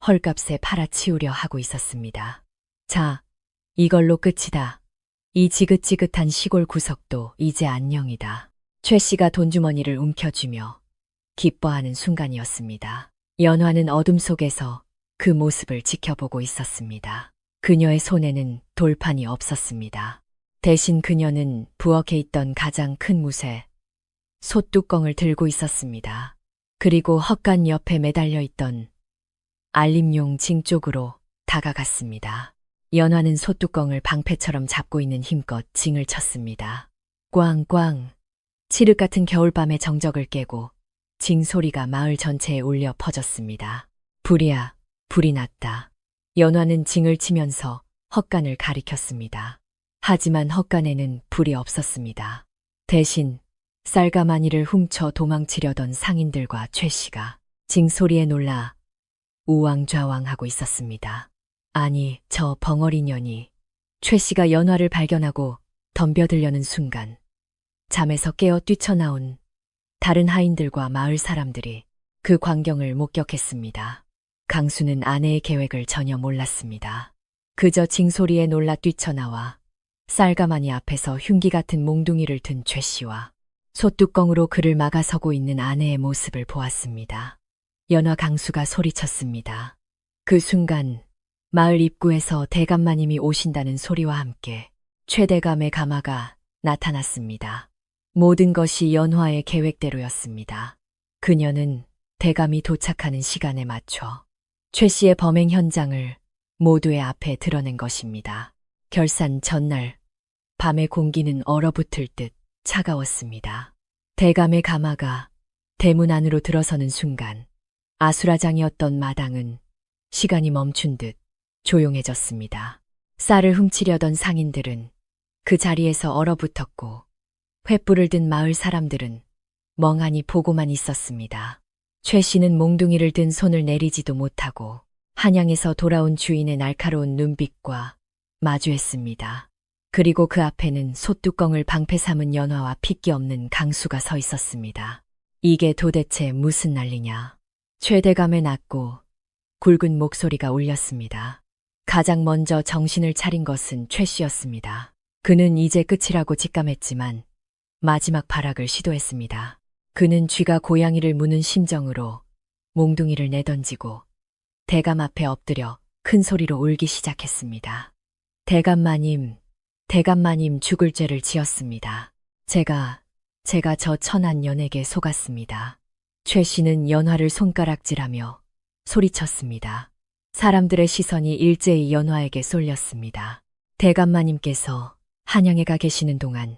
헐값에 팔아치우려 하고 있었습니다. 자, 이걸로 끝이다. 이 지긋지긋한 시골 구석도 이제 안녕이다. 최 씨가 돈주머니를 움켜쥐며 기뻐하는 순간이었습니다. 연화는 어둠 속에서 그 모습을 지켜보고 있었습니다. 그녀의 손에는 돌판이 없었습니다. 대신 그녀는 부엌에 있던 가장 큰 묻에 솥뚜껑을 들고 있었습니다. 그리고 헛간 옆에 매달려 있던 알림용 징 쪽으로 다가갔습니다. 연화는 솥뚜껑을 방패처럼 잡고 있는 힘껏 징을 쳤습니다. 꽝꽝. 칠흑 같은 겨울밤의 정적을 깨고 징 소리가 마을 전체에 울려 퍼졌습니다. 불이야, 불이 났다. 연화는 징을 치면서 헛간을 가리켰습니다. 하지만 헛간에는 불이 없었습니다. 대신 쌀가마니를 훔쳐 도망치려던 상인들과 최 씨가 징 소리에 놀라 우왕좌왕하고 있었습니다. 아니, 저 벙어리 년이. 최 씨가 연화를 발견하고 덤벼들려는 순간 잠에서 깨어 뛰쳐나온 다른 하인들과 마을 사람들이 그 광경을 목격했습니다. 강수는 아내의 계획을 전혀 몰랐습니다. 그저 징소리에 놀라 뛰쳐나와 쌀가마니 앞에서 흉기 같은 몽둥이를 든 최 씨와 솥뚜껑으로 그를 막아서고 있는 아내의 모습을 보았습니다. 연화 강수가 소리쳤습니다. 그 순간 마을 입구에서 대감마님이 오신다는 소리와 함께 최대감의 가마가 나타났습니다. 모든 것이 연화의 계획대로였습니다. 그녀는 대감이 도착하는 시간에 맞춰 최 씨의 범행 현장을 모두의 앞에 드러낸 것입니다. 결산 전날 밤의 공기는 얼어붙을 듯 차가웠습니다. 대감의 가마가 대문 안으로 들어서는 순간 아수라장이었던 마당은 시간이 멈춘 듯 조용해졌습니다. 쌀을 훔치려던 상인들은 그 자리에서 얼어붙었고 횃불을 든 마을 사람들은 멍하니 보고만 있었습니다. 최 씨는 몽둥이를 든 손을 내리지도 못하고 한양에서 돌아온 주인의 날카로운 눈빛과 마주했습니다. 그리고 그 앞에는 솥뚜껑을 방패 삼은 연화와 핏기 없는 강수가 서 있었습니다. 이게 도대체 무슨 난리냐. 최대감의 낮고 굵은 목소리가 울렸습니다. 가장 먼저 정신을 차린 것은 최 씨였습니다. 그는 이제 끝이라고 직감했지만 마지막 발악을 시도했습니다. 그는 쥐가 고양이를 무는 심정으로 몽둥이를 내던지고 대감 앞에 엎드려 큰 소리로 울기 시작했습니다. 대감마님, 대감마님 죽을 죄를 지었습니다. 제가 저 천한 연에게 속았습니다. 최 씨는 연화를 손가락질하며 소리쳤습니다. 사람들의 시선이 일제히 연화에게 쏠렸습니다. 대감마님께서 한양에 가 계시는 동안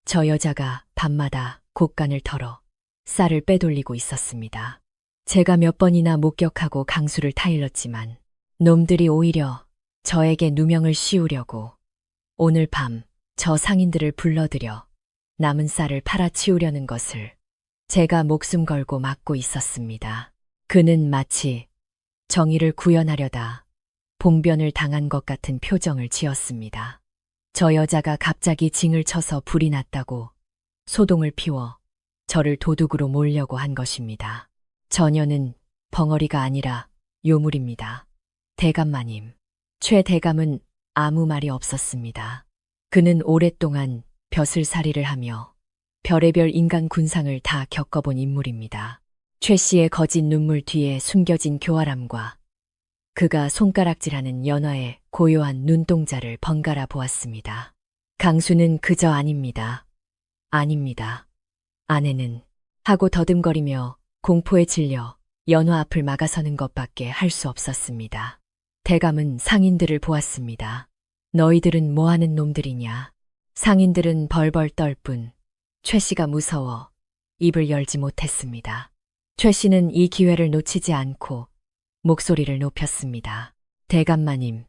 저 여자가 밤마다 곡간을 털어 쌀을 빼돌리고 있었습니다. 제가 몇 번이나 목격하고 강수를 타일렀지만 놈들이 오히려 저에게 누명을 씌우려고 오늘 밤 저 상인들을 불러들여 남은 쌀을 팔아치우려는 것을 제가 목숨 걸고 막고 있었습니다. 그는 마치 정의를 구현하려다 봉변을 당한 것 같은 표정을 지었습니다. 저 여자가 갑자기 징을 쳐서 불이 났다고 소동을 피워 저를 도둑으로 몰려고 한 것입니다. 저녀는 벙어리가 아니라 요물입니다. 대감마님. 최 대감은 아무 말이 없었습니다. 그는 오랫동안 벼슬살이를 하며 별의별 인간 군상을 다 겪어본 인물입니다. 최 씨의 거짓 눈물 뒤에 숨겨진 교활함과 그가 손가락질하는 연화의 고요한 눈동자를 번갈아 보았습니다. 강수는 그저 아닙니다. 아닙니다. 아내는 하고 더듬거리며 공포에 질려 연화 앞을 막아서는 것밖에 할 수 없었습니다. 대감은 상인들을 보았습니다. 너희들은 뭐하는 놈들이냐. 상인들은 벌벌 떨 뿐 최 씨가 무서워 입을 열지 못했습니다. 최 씨는 이 기회를 놓치지 않고 목소리를 높였습니다. 대감마님,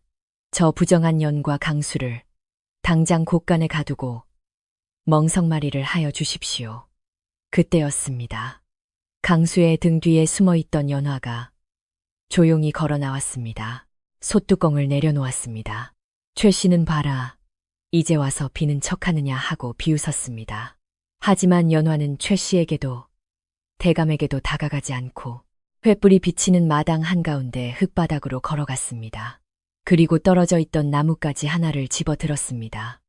저 부정한 연과 강수를 당장 곳간에 가두고 멍석마리를 하여 주십시오. 그때였습니다. 강수의 등 뒤에 숨어있던 연화가 조용히 걸어 나왔습니다. 솥뚜껑을 내려놓았습니다. 최 씨는 봐라. 이제 와서 비는 척하느냐 하고 비웃었습니다. 하지만 연화는 최 씨에게도 대감에게도 다가가지 않고 횃불이 비치는 마당 한가운데 흙바닥으로 걸어갔습니다. 그리고 떨어져 있던 나뭇가지 하나를 집어들었습니다.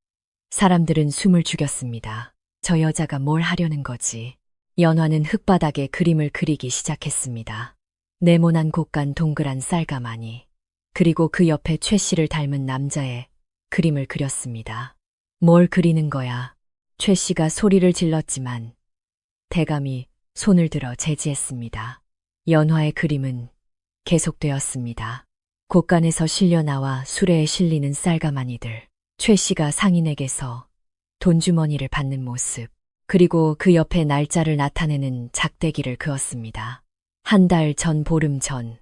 사람들은 숨을 죽였습니다. 저 여자가 뭘 하려는 거지. 연화는 흙바닥에 그림을 그리기 시작했습니다. 네모난 곡간 동그란 쌀가마니 그리고 그 옆에 최 씨를 닮은 남자의 그림을 그렸습니다. 뭘 그리는 거야? 최 씨가 소리를 질렀지만 대감이 손을 들어 제지했습니다. 연화의 그림은 계속되었습니다. 곡간에서 실려 나와 수레에 실리는 쌀가마니들, 최 씨가 상인에게서 돈주머니를 받는 모습, 그리고 그 옆에 날짜를 나타내는 작대기를 그었습니다. 한 달 전, 보름 전,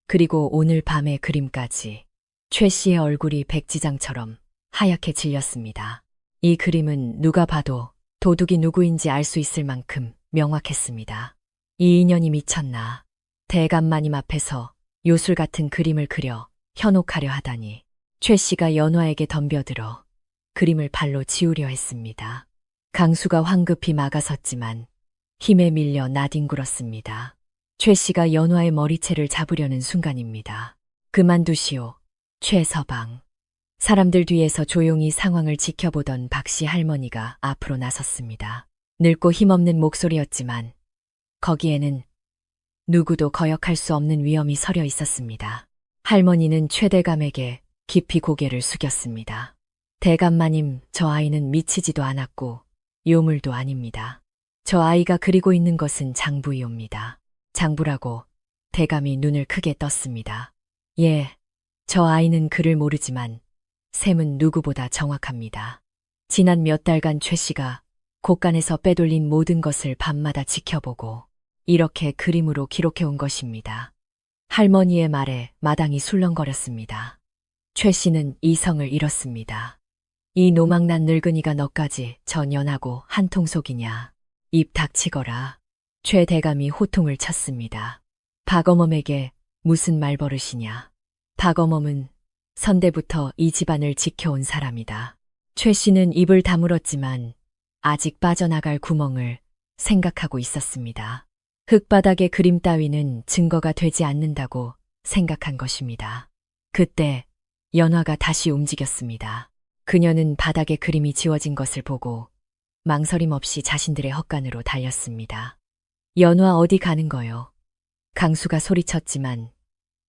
그리고 오늘 밤의 그림까지 최 씨의 얼굴이 백지장처럼 하얗게 질렸습니다. 이 그림은 누가 봐도 도둑이 누구인지 알 수 있을 만큼 명확했습니다. 이 인연이 미쳤나. 대감마님 앞에서 요술 같은 그림을 그려 현혹하려 하다니. 최 씨가 연화에게 덤벼들어 그림을 발로 지우려 했습니다. 강수가 황급히 막아섰지만 힘에 밀려 나뒹굴었습니다. 최 씨가 연화의 머리채를 잡으려는 순간입니다. 그만두시오, 최서방. 사람들 뒤에서 조용히 상황을 지켜보던 박씨 할머니가 앞으로 나섰습니다. 늙고 힘없는 목소리였지만 거기에는 누구도 거역할 수 없는 위엄이 서려 있었습니다. 할머니는 최 대감에게 깊이 고개를 숙였습니다. 대감마님, 저 아이는 미치지도 않았고 요물도 아닙니다. 저 아이가 그리고 있는 것은 장부이옵니다. 장부라고 대감이 눈을 크게 떴습니다. 예, 저 아이는 글을 모르지만 셈은 누구보다 정확합니다. 지난 몇 달간 최 씨가 곳간에서 빼돌린 모든 것을 밤마다 지켜보고 이렇게 그림으로 기록해온 것입니다. 할머니의 말에 마당이 술렁거렸습니다. 최 씨는 이성을 잃었습니다. 이 노망난 늙은이가 너까지 전연하고 한통속이냐. 입 닥치거라. 최 대감이 호통을 쳤습니다. 박어멈에게 무슨 말버릇이냐. 박어멈은 선대부터 이 집안을 지켜온 사람이다. 최 씨는 입을 다물었지만 아직 빠져나갈 구멍을 생각하고 있었습니다. 흙바닥의 그림 따위는 증거가 되지 않는다고 생각한 것입니다. 그때 연화가 다시 움직였습니다. 그녀는 바닥에 그림이 지워진 것을 보고 망설임 없이 자신들의 헛간으로 달렸습니다. 연화 어디 가는 거요? 강수가 소리쳤지만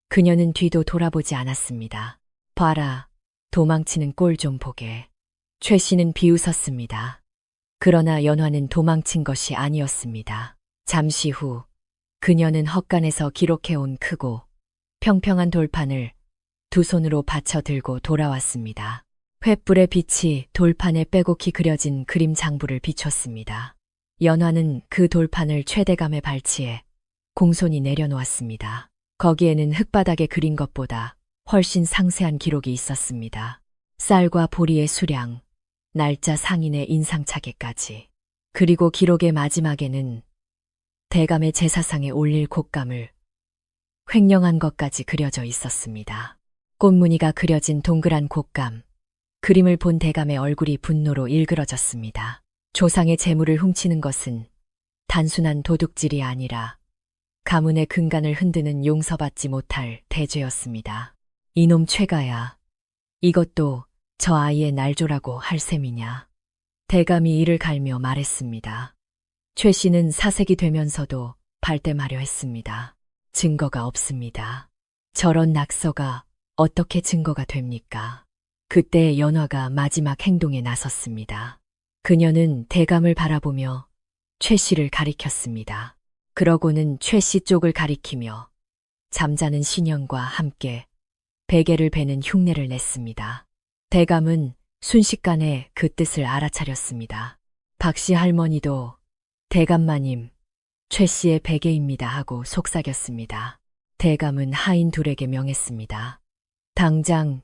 그녀는 뒤도 돌아보지 않았습니다. 봐라, 도망치는 꼴 좀 보게. 최 씨는 비웃었습니다. 그러나 연화는 도망친 것이 아니었습니다. 잠시 후 그녀는 헛간에서 기록해온 크고 평평한 돌판을 두 손으로 받쳐 들고 돌아왔습니다. 횃불의 빛이 돌판에 빼곡히 그려진 그림 장부를 비췄습니다. 연화는 그 돌판을 최대감에 발치해 공손히 내려놓았습니다. 거기에는 흙바닥에 그린 것보다 훨씬 상세한 기록이 있었습니다. 쌀과 보리의 수량, 날짜 상인의 인상차게까지. 그리고 기록의 마지막에는 대감의 제사상에 올릴 곶감을 횡령한 것까지 그려져 있었습니다. 꽃무늬가 그려진 동그란 곶감. 그림을 본 대감의 얼굴이 분노로 일그러졌습니다. 조상의 재물을 훔치는 것은 단순한 도둑질이 아니라 가문의 근간을 흔드는 용서받지 못할 대죄였습니다. 이놈 최가야, 이것도 저 아이의 날조라고 할 셈이냐. 대감이 이를 갈며 말했습니다. 최 씨는 사색이 되면서도 발뺌하려 했습니다. 증거가 없습니다. 저런 낙서가 어떻게 증거가 됩니까? 그때 연화가 마지막 행동에 나섰습니다. 그녀는 대감을 바라보며 최 씨를 가리켰습니다. 그러고는 최 씨 쪽을 가리키며 잠자는 신령과 함께 베개를 베는 흉내를 냈습니다. 대감은 순식간에 그 뜻을 알아차렸습니다. 박씨 할머니도 대감마님, 최 씨의 베개입니다 하고 속삭였습니다. 대감은 하인 둘에게 명했습니다. 당장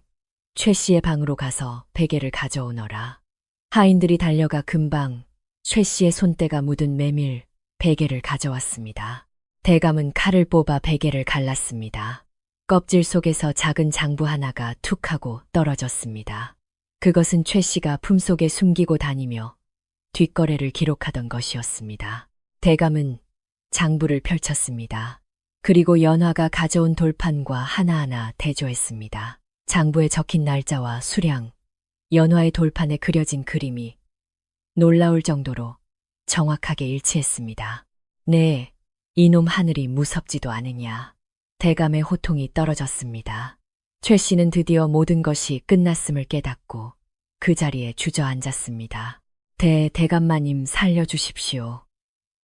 최 씨의 방으로 가서 베개를 가져오너라. 하인들이 달려가 금방 최 씨의 손때가 묻은 메밀 베개를 가져왔습니다. 대감은 칼을 뽑아 베개를 갈랐습니다. 껍질 속에서 작은 장부 하나가 툭 하고 떨어졌습니다. 그것은 최 씨가 품속에 숨기고 다니며 뒷거래를 기록하던 것이었습니다. 대감은 장부를 펼쳤습니다. 그리고 연화가 가져온 돌판과 하나하나 대조했습니다. 장부에 적힌 날짜와 수량, 연화의 돌판에 그려진 그림이 놀라울 정도로 정확하게 일치했습니다. 네, 이놈 하늘이 무섭지도 않으냐. 대감의 호통이 떨어졌습니다. 최 씨는 드디어 모든 것이 끝났음을 깨닫고 그 자리에 주저앉았습니다. 대감마님 살려주십시오.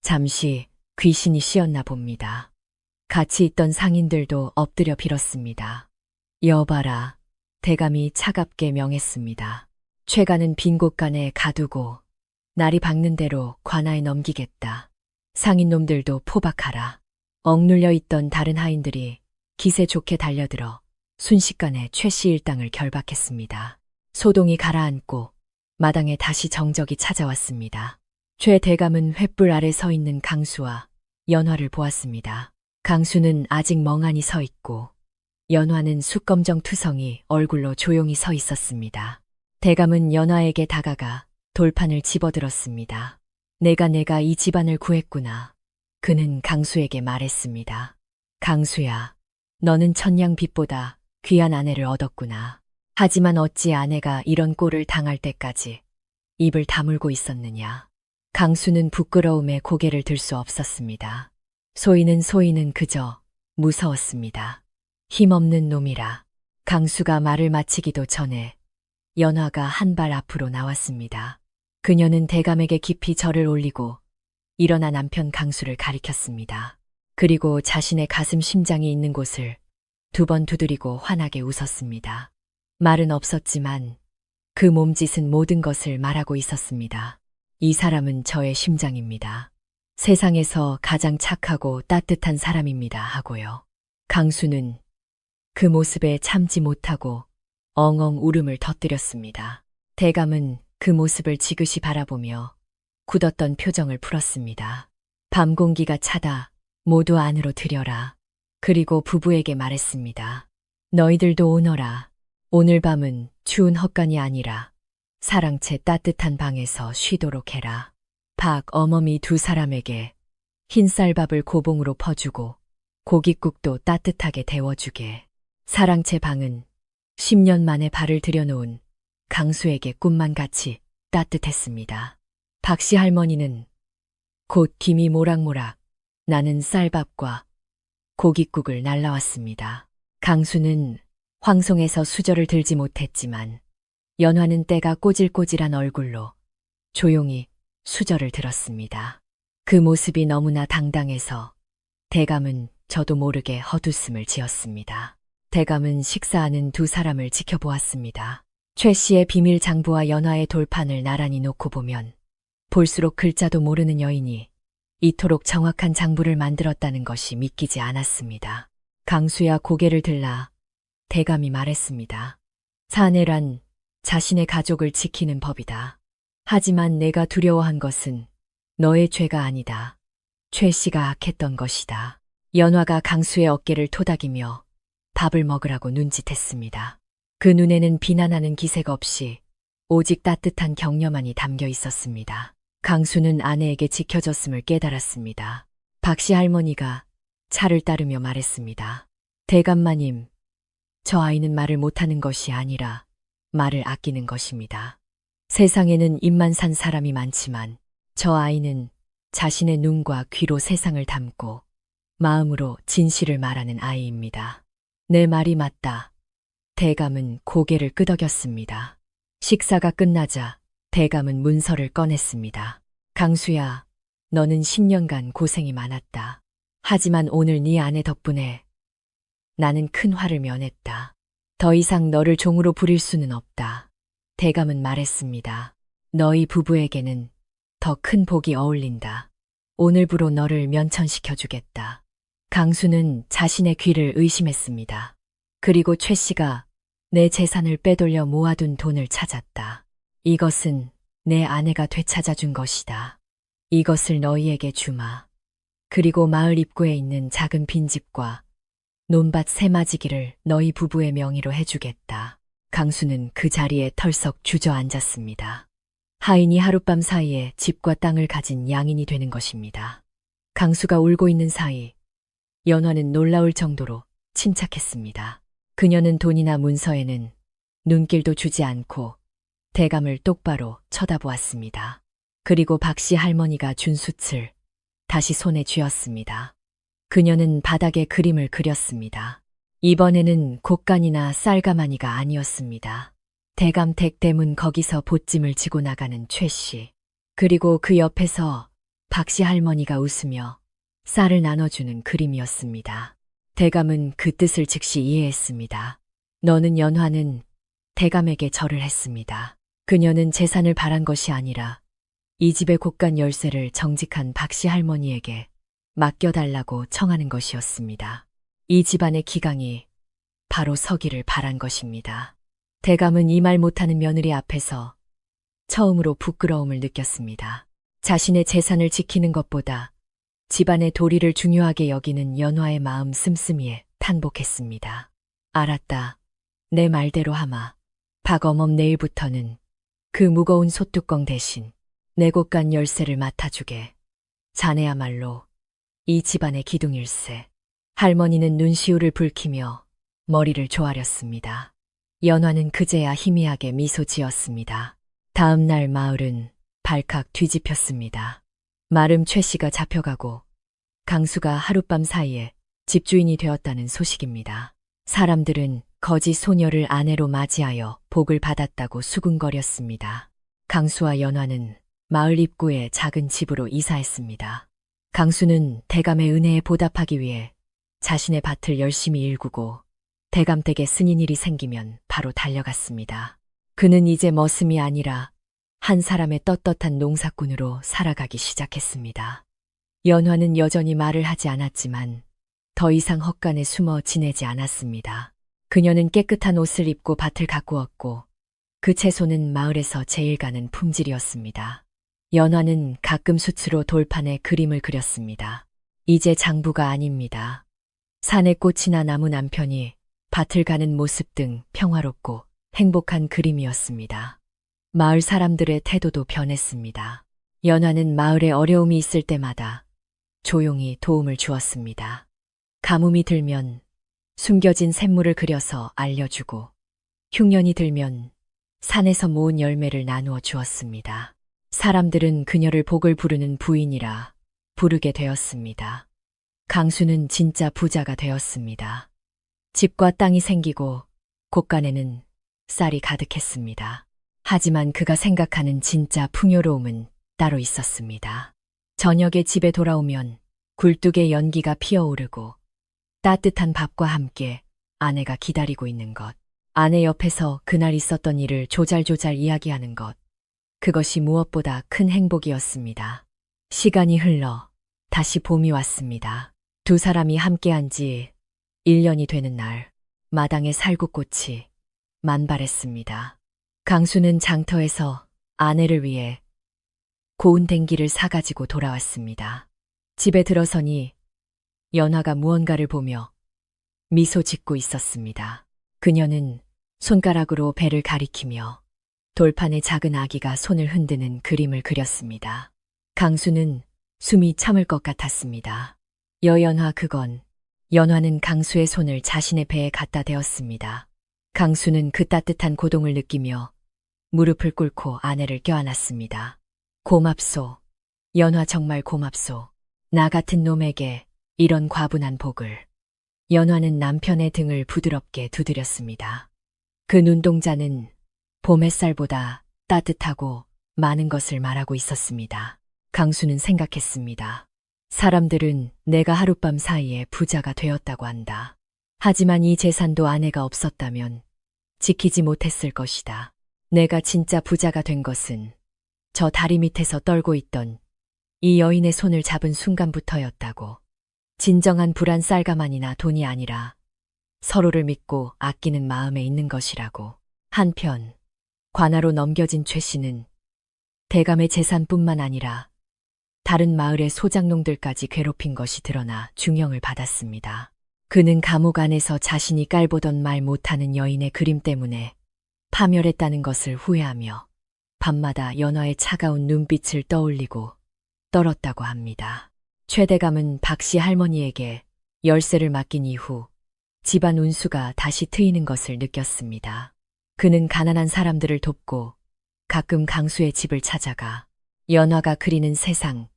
잠시 귀신이 씌었나 봅니다. 같이 있던 상인들도 엎드려 빌었습니다. 여봐라, 대감이 차갑게 명했습니다. 최가는 빈 곳간에 가두고 날이 밝는 대로 관아에 넘기겠다. 상인놈들도 포박하라. 억눌려 있던 다른 하인들이 기세 좋게 달려들어 순식간에 최 씨 일당을 결박했습니다. 소동이 가라앉고 마당에 다시 정적이 찾아왔습니다. 최 대감은 횃불 아래 서 있는 강수와 연화를 보았습니다. 강수는 아직 멍하니 서 있고 연화는 숯검정투성이 얼굴로 조용히 서 있었습니다. 대감은 연화에게 다가가 돌판을 집어들었습니다. 내가 이 집안을 구했구나. 그는 강수에게 말했습니다. 강수야, 너는 천냥빚보다 귀한 아내를 얻었구나. 하지만 어찌 아내가 이런 꼴을 당할 때까지 입을 다물고 있었느냐. 강수는 부끄러움에 고개를 들 수 없었습니다. 소희는 그저 무서웠습니다. 힘없는 놈이라. 강수가 말을 마치기도 전에 연화가 한 발 앞으로 나왔습니다. 그녀는 대감에게 깊이 절을 올리고 일어나 남편 강수를 가리켰습니다. 그리고 자신의 가슴 심장이 있는 곳을 두 번 두드리고 환하게 웃었습니다. 말은 없었지만 그 몸짓은 모든 것을 말하고 있었습니다. 이 사람은 저의 심장입니다. 세상에서 가장 착하고 따뜻한 사람입니다 하고요. 강수는 그 모습에 참지 못하고 엉엉 울음을 터뜨렸습니다. 대감은 그 모습을 지그시 바라보며 굳었던 표정을 풀었습니다. 밤 공기가 차다. 모두 안으로 들여라. 그리고 부부에게 말했습니다. 너희들도 오너라. 오늘 밤은 추운 헛간이 아니라 사랑채 따뜻한 방에서 쉬도록 해라. 박 어머니 두 사람에게 흰쌀밥을 고봉으로 퍼주고 고깃국도 따뜻하게 데워주게. 사랑채 방은 10년 만에 발을 들여놓은 강수에게 꿈만 같이 따뜻했습니다. 박씨 할머니는 곧 김이 모락모락 나는 쌀밥과 고깃국을 날라왔습니다. 강수는 황송해서 수저를 들지 못했지만 연화는 때가 꼬질꼬질한 얼굴로 조용히 수저를 들었습니다. 그 모습이 너무나 당당해서 대감은 저도 모르게 헛웃음을 지었습니다. 대감은 식사하는 두 사람을 지켜보았습니다. 최 씨의 비밀 장부와 연화의 돌판을 나란히 놓고 보면 볼수록 글자도 모르는 여인이 이토록 정확한 장부를 만들었다는 것이 믿기지 않았습니다. 강수야 고개를 들라 대감이 말했습니다. 사내란 자신의 가족을 지키는 법이다. 하지만 내가 두려워한 것은 너의 죄가 아니다. 최 씨가 악했던 것이다. 연화가 강수의 어깨를 토닥이며 밥을 먹으라고 눈짓했습니다. 그 눈에는 비난하는 기색 없이 오직 따뜻한 격려만이 담겨 있었습니다. 강수는 아내에게 지켜졌음을 깨달았습니다. 박씨 할머니가 차를 따르며 말했습니다. 대감마님, 저 아이는 말을 못하는 것이 아니라 말을 아끼는 것입니다. 세상에는 입만 산 사람이 많지만 저 아이는 자신의 눈과 귀로 세상을 담고 마음으로 진실을 말하는 아이입니다. 내 말이 맞다. 대감은 고개를 끄덕였습니다. 식사가 끝나자 대감은 문서를 꺼냈습니다. 강수야, 너는 10년간 고생이 많았다. 하지만 오늘 네 아내 덕분에 나는 큰 화를 면했다. 더 이상 너를 종으로 부릴 수는 없다. 대감은 말했습니다. 너희 부부에게는 더 큰 복이 어울린다. 오늘부로 너를 면천시켜주겠다. 강수는 자신의 귀를 의심했습니다. 그리고 최 씨가 내 재산을 빼돌려 모아둔 돈을 찾았다. 이것은 내 아내가 되찾아준 것이다. 이것을 너희에게 주마. 그리고 마을 입구에 있는 작은 빈집과 논밭 세마지기를 너희 부부의 명의로 해주겠다. 강수는 그 자리에 털썩 주저앉았습니다. 하인이 하룻밤 사이에 집과 땅을 가진 양인이 되는 것입니다. 강수가 울고 있는 사이 연화는 놀라울 정도로 침착했습니다. 그녀는 돈이나 문서에는 눈길도 주지 않고 대감을 똑바로 쳐다보았습니다. 그리고 박씨 할머니가 준 숯을 다시 손에 쥐었습니다. 그녀는 바닥에 그림을 그렸습니다. 이번에는 곡간이나 쌀가마니가 아니었습니다. 대감댁 대문 거기서 보찜을 지고 나가는 최 씨. 그리고 그 옆에서 박씨 할머니가 웃으며 쌀을 나눠주는 그림이었습니다. 대감은 그 뜻을 즉시 이해했습니다. 너는 연화는 대감에게 절을 했습니다. 그녀는 재산을 바란 것이 아니라 이 집의 곡간 열쇠를 정직한 박씨 할머니에게 맡겨달라고 청하는 것이었습니다. 이 집안의 기강이 바로 서기를 바란 것입니다. 대감은 이 말 못하는 며느리 앞에서 처음으로 부끄러움을 느꼈습니다. 자신의 재산을 지키는 것보다 집안의 도리를 중요하게 여기는 연화의 마음 씀씀이에 탄복했습니다. 알았다. 내 말대로 하마. 박어멈 내일부터는 그 무거운 솥뚜껑 대신 내 곳간 열쇠를 맡아주게. 자네야말로 이 집안의 기둥일세. 할머니는 눈시울을 붉히며 머리를 조아렸습니다. 연화는 그제야 희미하게 미소 지었습니다. 다음 날 마을은 발칵 뒤집혔습니다. 마름 최 씨가 잡혀가고 강수가 하룻밤 사이에 집주인이 되었다는 소식입니다. 사람들은 거지 소녀를 아내로 맞이하여 복을 받았다고 수군거렸습니다. 강수와 연화는 마을 입구에 작은 집으로 이사했습니다. 강수는 대감의 은혜에 보답하기 위해 자신의 밭을 열심히 일구고 대감댁에 쓰인 일이 생기면 바로 달려갔습니다. 그는 이제 머슴이 아니라 한 사람의 떳떳한 농사꾼으로 살아가기 시작했습니다. 연화는 여전히 말을 하지 않았지만 더 이상 헛간에 숨어 지내지 않았습니다. 그녀는 깨끗한 옷을 입고 밭을 가꾸었고 그 채소는 마을에서 제일 가는 품질이었습니다. 연화는 가끔 숯으로 돌판에 그림을 그렸습니다. 이제 장부가 아닙니다. 산에 꽃이나 나무 남편이 밭을 가는 모습 등 평화롭고 행복한 그림이었습니다. 마을 사람들의 태도도 변했습니다. 연화는 마을에 어려움이 있을 때마다 조용히 도움을 주었습니다. 가뭄이 들면 숨겨진 샘물을 그려서 알려주고 흉년이 들면 산에서 모은 열매를 나누어 주었습니다. 사람들은 그녀를 복을 부르는 부인이라 부르게 되었습니다. 강수는 진짜 부자가 되었습니다. 집과 땅이 생기고 곳간에는 쌀이 가득했습니다. 하지만 그가 생각하는 진짜 풍요로움은 따로 있었습니다. 저녁에 집에 돌아오면 굴뚝에 연기가 피어오르고 따뜻한 밥과 함께 아내가 기다리고 있는 것, 아내 옆에서 그날 있었던 일을 조잘조잘 이야기하는 것, 그것이 무엇보다 큰 행복이었습니다. 시간이 흘러 다시 봄이 왔습니다. 두 사람이 함께한 지 1년이 되는 날, 마당에 살구꽃이 만발했습니다. 강수는 장터에서 아내를 위해 고운 댕기를 사가지고 돌아왔습니다. 집에 들어서니 연화가 무언가를 보며 미소 짓고 있었습니다. 그녀는 손가락으로 배를 가리키며 돌판에 작은 아기가 손을 흔드는 그림을 그렸습니다. 강수는 숨이 참을 것 같았습니다. 여연화 그건, 연화는 강수의 손을 자신의 배에 갖다 대었습니다. 강수는 그 따뜻한 고동을 느끼며 무릎을 꿇고 아내를 껴안았습니다. 고맙소. 연화 정말 고맙소. 나 같은 놈에게 이런 과분한 복을. 연화는 남편의 등을 부드럽게 두드렸습니다. 그 눈동자는 봄 햇살보다 따뜻하고 많은 것을 말하고 있었습니다. 강수는 생각했습니다. 사람들은 내가 하룻밤 사이에 부자가 되었다고 한다. 하지만 이 재산도 아내가 없었다면 지키지 못했을 것이다. 내가 진짜 부자가 된 것은 저 다리 밑에서 떨고 있던 이 여인의 손을 잡은 순간부터였다고. 진정한 불안 쌀가만이나 돈이 아니라 서로를 믿고 아끼는 마음에 있는 것이라고. 한편 관아로 넘겨진 최 씨는 대감의 재산뿐만 아니라 다른 마을의 소장농들까지 괴롭힌 것이 드러나 중형을 받았습니다. 그는 감옥 안에서 자신이 깔보던 말 못하는 여인의 그림 때문에 파멸했다는 것을 후회하며 밤마다 연화의 차가운 눈빛을 떠올리고 떨었다고 합니다. 최대감은 박씨 할머니에게 열쇠를 맡긴 이후 집안 운수가 다시 트이는 것을 느꼈습니다. 그는 가난한 사람들을 돕고 가끔 강수의 집을 찾아가 연화가 그리는 세상,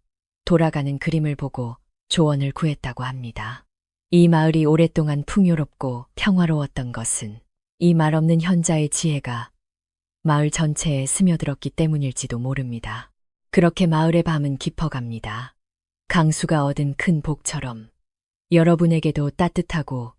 돌아가는 그림을 보고 조언을 구했다고 합니다. 이 마을이 오랫동안 풍요롭고 평화로웠던 것은 이 말없는 현자의 지혜가 마을 전체에 스며들었기 때문일지도 모릅니다. 그렇게 마을의 밤은 깊어갑니다. 강수가 얻은 큰 복처럼 여러분에게도 따뜻하고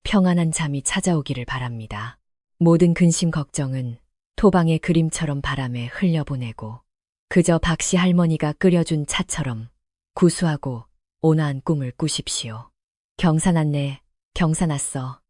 평안한 잠이 찾아오기를 바랍니다. 모든 근심 걱정은 토방의 그림처럼 바람에 흘려보내고 그저 박씨 할머니가 끓여준 차처럼 구수하고 온화한 꿈을 꾸십시오. 경사났네, 경사났어.